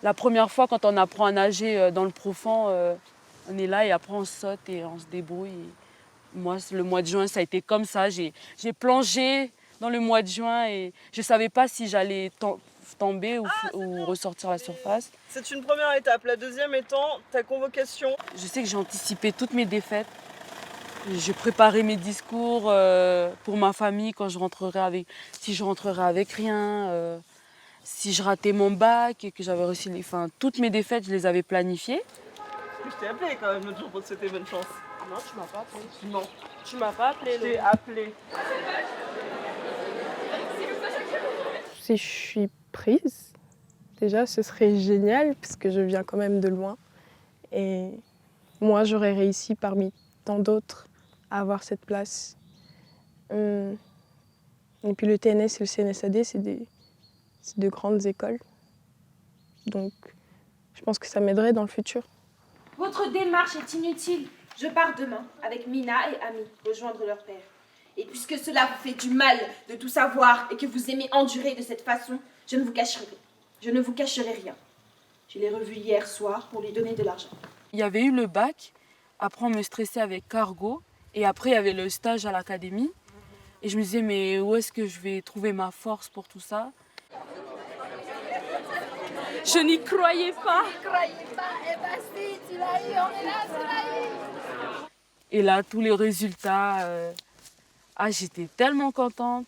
La première fois, quand on apprend à nager dans le profond, on est là et après on saute et on se débrouille. Et moi, le mois de juin, ça a été comme ça. J'ai plongé dans le mois de juin et je ne savais pas si j'allais tomber ou ressortir à la surface. C'est une première étape. La deuxième étant ta convocation. Je sais que j'ai anticipé toutes mes défaites. J'ai préparé mes discours pour ma famille quand je rentrerai avec, si je rentrerai avec rien, si je ratais mon bac et que j'avais reçu toutes mes défaites, je les avais planifiées. Je t'ai appelé quand même l'autre jour pour te souhaiter bonne chance. Non, tu m'as pas appelé. Non. Tu m'as pas appelé. Je t'ai appelé. Si je suis prise, déjà ce serait génial parce que je viens quand même de loin. Et moi j'aurais réussi parmi tant d'autres à avoir cette place. Et puis le TNS et le CNSAD, c'est de grandes écoles. Donc je pense que ça m'aiderait dans le futur. Votre démarche est inutile. Je pars demain avec Mina et Ami rejoindre leur père. Et puisque cela vous fait du mal de tout savoir et que vous aimez endurer de cette façon, je ne vous cacherai rien. Je l'ai revu hier soir pour lui donner de l'argent. Il y avait eu le bac, après on me stressait avec cargo et après il y avait le stage à l'académie. Et je me disais mais où est-ce que je vais trouver ma force pour tout ça? Je n'y croyais pas. Tu croyais pas, eh ben si, tu l'as eu, on est là, tu l'as eu. Et là, tous les résultats, j'étais tellement contente.